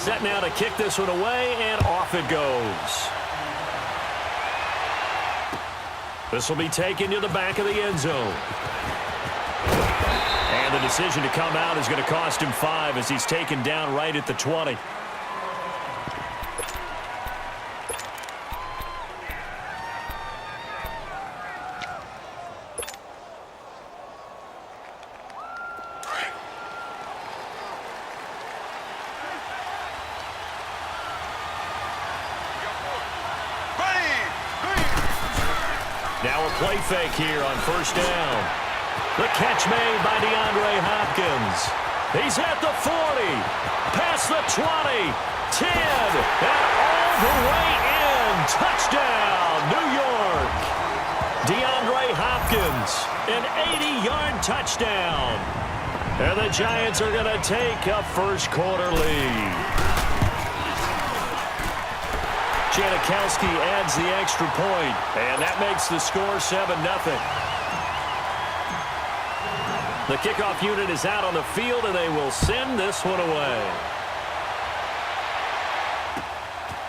Set now to kick this one away, and off it goes. This will be taken to the back of the end zone. And the decision to come out is going to cost him 5 as he's taken down right at the 20. Now a play fake here on first down. The catch made by DeAndre Hopkins. He's at the 40, past the 20, 10, and all the way in. Touchdown, New York. DeAndre Hopkins, an 80-yard touchdown. And the Giants are going to take a first-quarter lead. Janikowski adds the extra point, and that makes the score 7-0. The kickoff unit is out on the field, and they will send this one away.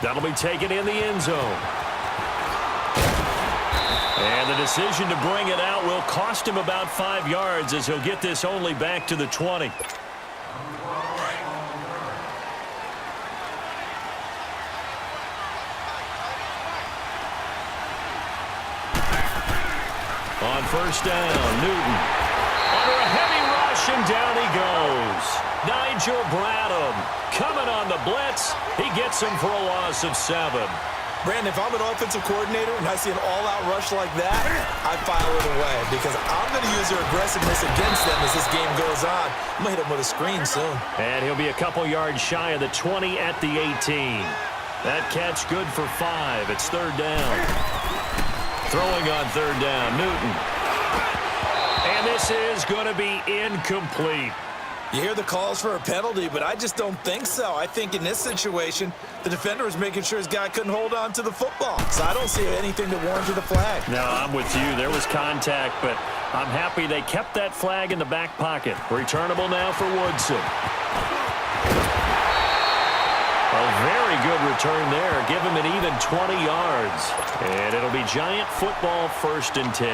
That'll be taken in the end zone. And the decision to bring it out will cost him about 5 yards as he'll get this only back to the 20. On first down, Newton. Under a heavy rush, and down he goes. Nigel Bradham coming on the blitz. He gets him for a loss of 7. Brandon, if I'm an offensive coordinator and I see an all-out rush like that, I file it away because I'm going to use their aggressiveness against them as this game goes on. I'm going to hit him with a screen soon. And he'll be a couple yards shy of the 20 at the 18. That catch good for 5. It's third down. Throwing on third down, Newton. And this is going to be incomplete. You hear the calls for a penalty, but I just don't think so. I think in this situation, the defender was making sure his guy couldn't hold on to the football. So I don't see anything to warrant the flag. No, I'm with you. There was contact, but I'm happy they kept that flag in the back pocket. Returnable now for Woodson. A very good return there. Give him an even 20 yards. And it'll be Giant football, 1st and 10.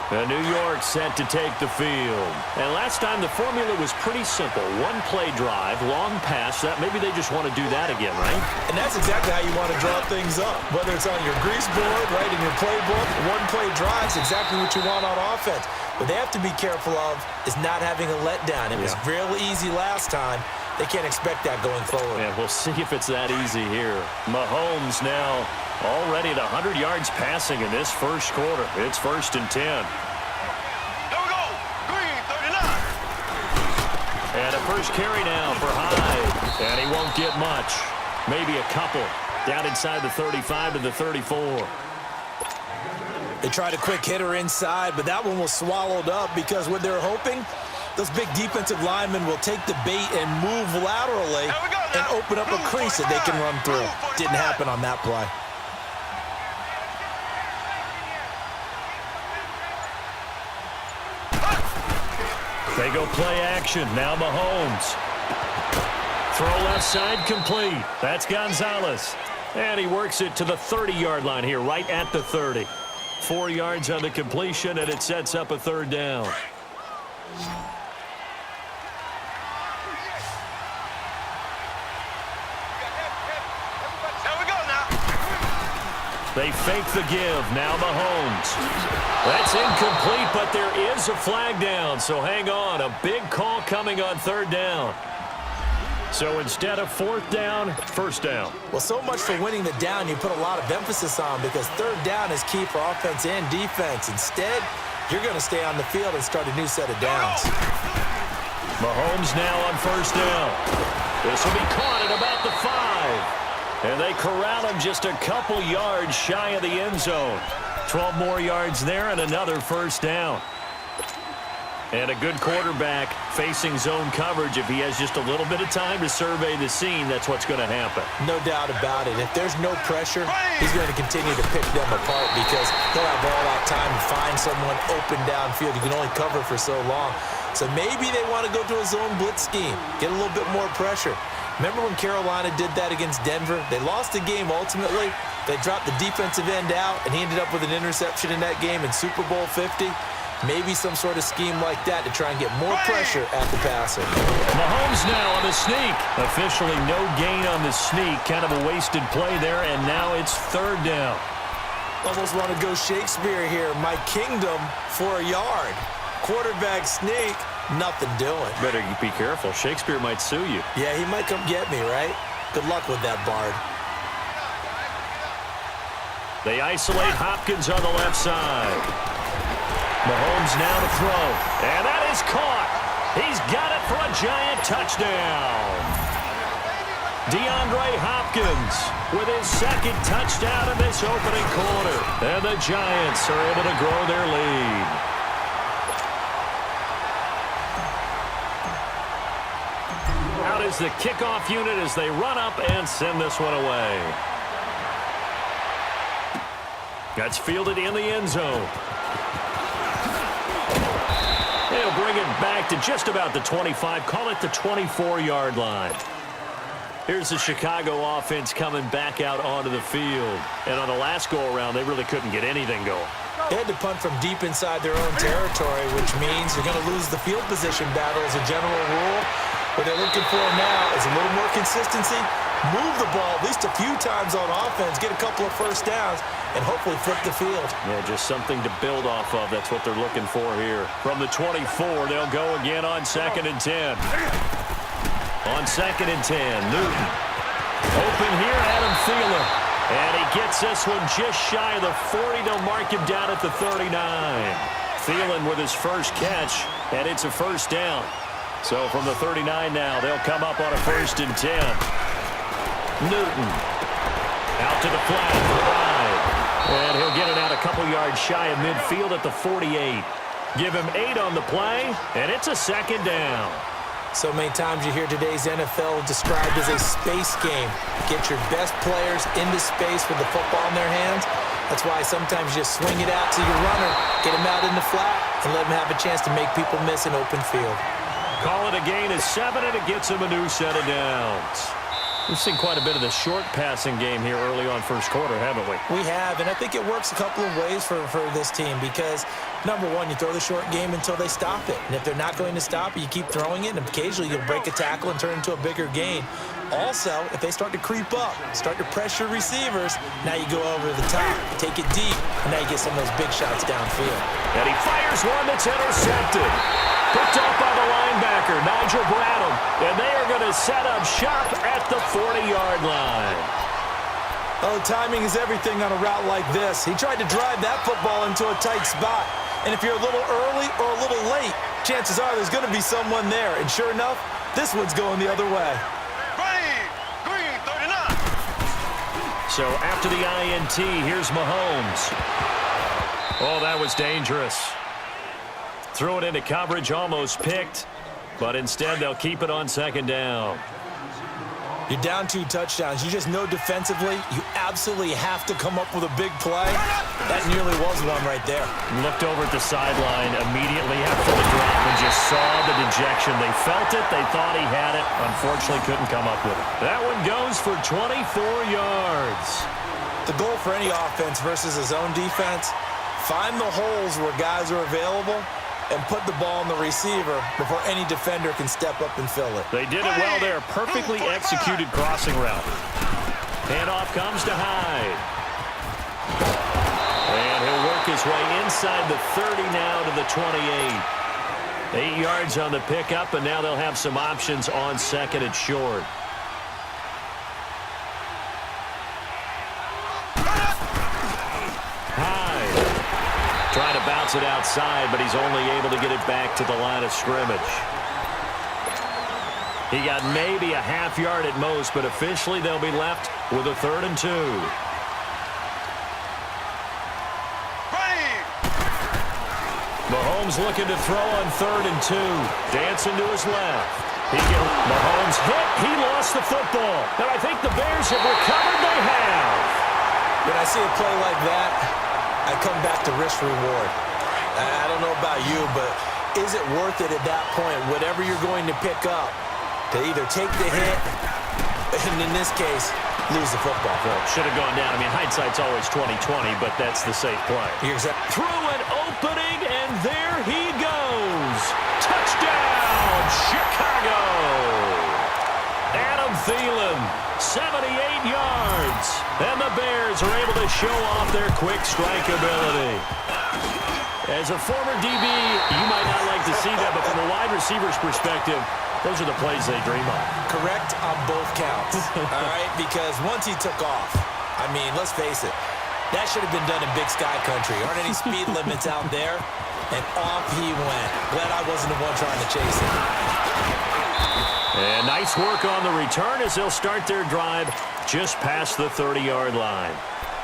New York set to take the field. And last time the formula was pretty simple. One play drive, long pass. That maybe they just want to do that again, right? And that's exactly how you want to draw things up. Whether it's on your grease board, right, in your playbook, one play drive is exactly what you want on offense. What they have to be careful of is not having a letdown. It was real easy last time. They can't expect that going forward. Yeah, we'll see if it's that easy here. Mahomes now already at 100 yards passing in this first quarter. It's 1st and 10. There we go. Green, 39. And a first carry now for Hyde. And he won't get much. Maybe a couple. Down inside the 35 to the 34. They tried a quick hitter inside, but that one was swallowed up because what they're hoping, those big defensive linemen will take the bait and move laterally and open up a crease that they can run through. Didn't happen on that play. They go play action. Now Mahomes. Throw left side complete. That's Gonzalez. And he works it to the 30-yard line here, right at the 30. 4 yards on the completion, and it sets up a third down. They fake the give. Now Mahomes. That's incomplete, but there is a flag down, so hang on. A big call coming on third down. So instead of 4th down, 1st down. Well, so much for winning the down you put a lot of emphasis on because third down is key for offense and defense. Instead, you're going to stay on the field and start a new set of downs. Mahomes now on 1st down. This will be caught at about the 5. And they corral him just a couple yards shy of the end zone. 12 more yards there and another 1st down. And a good quarterback facing zone coverage. If he has just a little bit of time to survey the scene, that's what's going to happen. No doubt about it. If there's no pressure, he's going to continue to pick them apart because he'll have all that time to find someone open downfield. You can only cover for so long. So maybe they want to go to a zone blitz scheme, get a little bit more pressure. Remember when Carolina did that against Denver? They lost the game ultimately. They dropped the defensive end out, and he ended up with an interception in that game in Super Bowl 50. Maybe some sort of scheme like that to try and get more pressure at the passer. Mahomes now on the sneak. Officially no gain on the sneak. Kind of a wasted play there, and now it's third down. Almost want to go Shakespeare here. My kingdom for a yard. Quarterback sneak, nothing doing. Better be careful. Shakespeare might sue you. Yeah, he might come get me, right? Good luck with that, Bard. They isolate Hopkins on the left side. Mahomes now to throw, and that is caught. He's got it for a giant touchdown. DeAndre Hopkins with his second touchdown in this opening quarter. And the Giants are able to grow their lead. Out is the kickoff unit as they run up and send this one away. That's fielded in the end zone. They'll bring it back to just about the 25. Call it the 24-yard line. Here's the Chicago offense coming back out onto the field. And on the last go-around, they really couldn't get anything going. They had to punt from deep inside their own territory, which means they're going to lose the field position battle as a general rule. What they're looking for now is a little more consistency, move the ball at least a few times on offense, get a couple of first downs, and hopefully flip the field. Yeah, just something to build off of. That's what they're looking for here. From the 24, they'll go again on 2nd and 10. On 2nd and 10, Newton. Open here, Adam Thielen. And he gets this one just shy of the 40. They'll mark him down at the 39. Thielen with his first catch, and it's a first down. So from the 39 now, they'll come up on a 1st and 10. Newton out to the flat for Hyde. And he'll get it out a couple yards shy of midfield at the 48. Give him 8 on the play, and it's a 2nd down. So many times you hear today's NFL described as a space game. Get your best players into space with the football in their hands. That's why sometimes you just swing it out to your runner, get him out in the flat, and let him have a chance to make people miss an open field. Call it a gain of 7, and it gets him a new set of downs. We've seen quite a bit of the short passing game here early on first quarter, haven't we? We have, and I think it works a couple of ways for this team because, number one, you throw the short game until they stop it. And if they're not going to stop it, you keep throwing it, and occasionally you'll break a tackle and turn into a bigger gain. Also, if they start to creep up, start to pressure receivers, now you go over the top, take it deep, and now you get some of those big shots downfield. And he fires one that's intercepted. Picked up by the linebacker, Nigel Bradham. And they are going to set up shop at the 40-yard line. Oh, timing is everything on a route like this. He tried to drive that football into a tight spot. And if you're a little early or a little late, chances are there's going to be someone there. And sure enough, this one's going the other way. Green, 39. So after the INT, here's Mahomes. Oh, that was dangerous. Threw it into coverage, almost picked. But instead, they'll keep it on 2nd down. You're down 2 touchdowns. You just know defensively you absolutely have to come up with a big play. That nearly was one right there. Looked over at the sideline immediately after the drop and just saw the dejection. They felt it. They thought he had it. Unfortunately, couldn't come up with it. That one goes for 24 yards. The goal for any offense versus his own defense, find the holes where guys are available and put the ball on the receiver before any defender can step up and fill it. They did it well there. Perfectly executed crossing route. Handoff comes to Hyde. And he'll work his way inside the 30 now to the 28. 8 yards on the pickup, and now they'll have some options on 2nd and short. Trying to bounce it outside, but he's only able to get it back to the line of scrimmage. He got maybe a half yard at most, but officially they'll be left with a 3rd and 2. Mahomes looking to throw on 3rd and 2. Dancing to his left. Mahomes hit. He lost the football. And I think the Bears have recovered. They have. When I see a play like that, I come back to risk reward. I don't know about you, but is it worth it at that point, whatever you're going to pick up, to either take the hit And in this case, lose the football. Well, should have gone down. I mean, hindsight's always 20/20, but that's the safe play. You're exactly. Through an opening, and there he goes. Touchdown, Chicago. Adam Thielen, 78 yards. And the Bears are able to show off their quick strike ability. As a former DB, you might not like to see that, but from a wide receiver's perspective, those are the plays they dream of. Correct on both counts, all right? Because once he took off, I mean, let's face it, that should have been done in Big Sky Country. Aren't any speed limits out there? And off he went. Glad I wasn't the one trying to chase him. And nice work on the return as they'll start their drive just past the 30-yard line.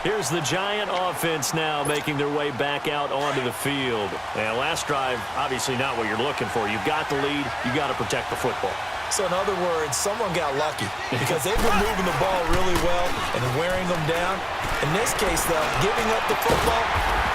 Here's the Giant offense now making their way back out onto the field. And last drive, obviously not what you're looking for. You've got the lead. You've got to protect the football. So in other words, someone got lucky because they've been moving the ball really well and wearing them down. In this case, though, giving up the football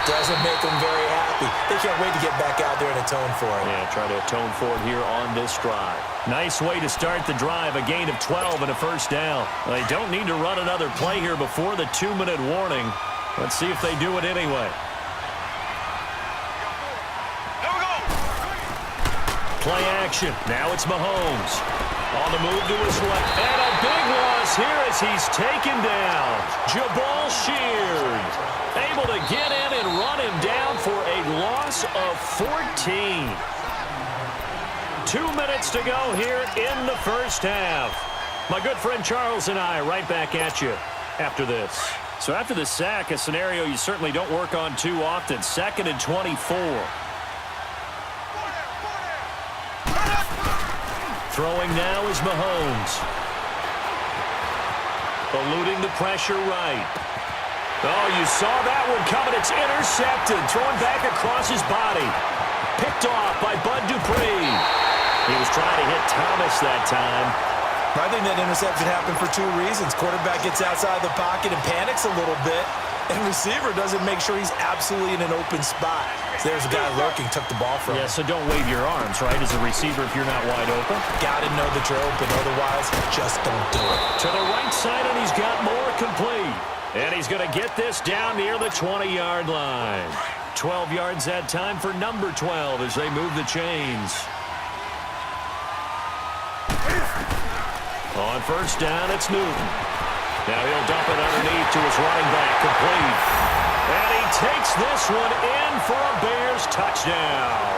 doesn't make them very happy. They can't wait to get back out there and atone for it. Yeah, try to atone for it here on this drive. Nice way to start the drive, a gain of 12 and a first down. They don't need to run another play here before the 2-minute warning. Let's see if they do it anyway. Play action. Now it's Mahomes. On the move to his left. And a big loss here as he's taken down. Jabal Sheard able to get in and run him down for a loss of 14. 2 minutes to go here in the first half. My good friend Charles and I right back at you after this. So after the sack, a scenario you certainly don't work on too often. 2nd and 24. Throwing now is Mahomes. Eluding the pressure right. Oh, you saw that one coming. It's intercepted. Thrown back across his body. Picked off by Bud Dupree. He was trying to hit Thomas that time. I think that interception happened for 2 reasons. Quarterback gets outside the pocket and panics a little bit. And receiver doesn't make sure he's absolutely in an open spot. So there's a guy lurking, took the ball from him. Yeah, so don't wave your arms, right, as a receiver if you're not wide open. Got to know that you're open. Otherwise, just don't do it. To the right side, and he's got more complete. And he's going to get this down near the 20-yard line. 12 yards that time for number 12 as they move the chains. On first down, it's Newton. Now he'll dump it underneath to his running back, complete. And he takes this one in for a Bears touchdown.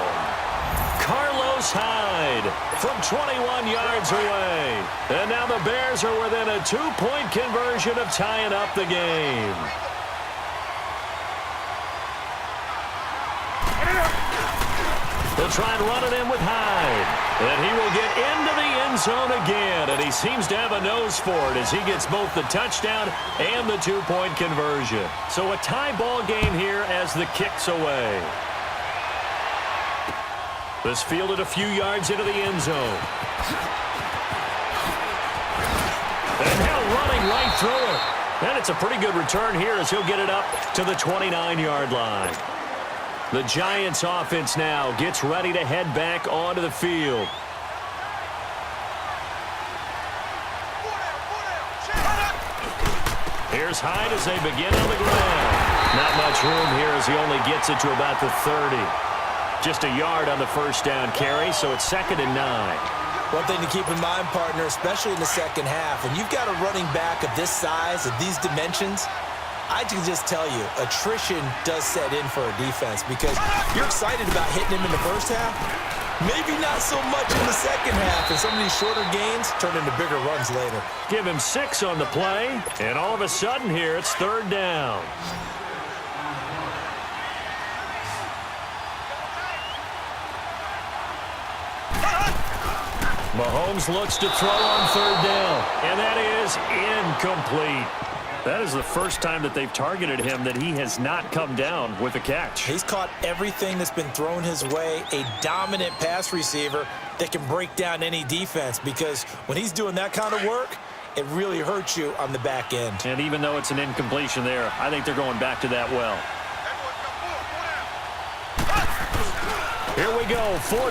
Carlos Hyde from 21 yards away. And now the Bears are within a 2-point conversion of tying up the game. They'll try and run it in with Hyde. And he will get into the end zone again. And he seems to have a nose for it as he gets both the touchdown and the 2-point conversion. So a tie ball game here as the kick's away. This fielded a few yards into the end zone. And now running right through it. And it's a pretty good return here as he'll get it up to the 29-yard line. The Giants offense now gets ready to head back onto the field. Here's Hyde as they begin on the ground. Not much room here as he only gets it to about the 30. Just a yard on the first down carry, so it's 2nd and 9. One thing to keep in mind, partner, especially in the second half, when you've got a running back of this size, of these dimensions, I can just tell you, attrition does set in for a defense because you're excited about hitting him in the first half. Maybe not so much in the second half, and some of these shorter gains turn into bigger runs later. Give him 6 on the play, and all of a sudden here, it's 3rd down. Mahomes looks to throw on 3rd down, and that is incomplete. That is the first time that they've targeted him that he has not come down with a catch. He's caught everything that's been thrown his way, a dominant pass receiver that can break down any defense because when he's doing that kind of work, it really hurts you on the back end. And even though it's an incompletion there, I think they're going back to that well. Here we go, 4th.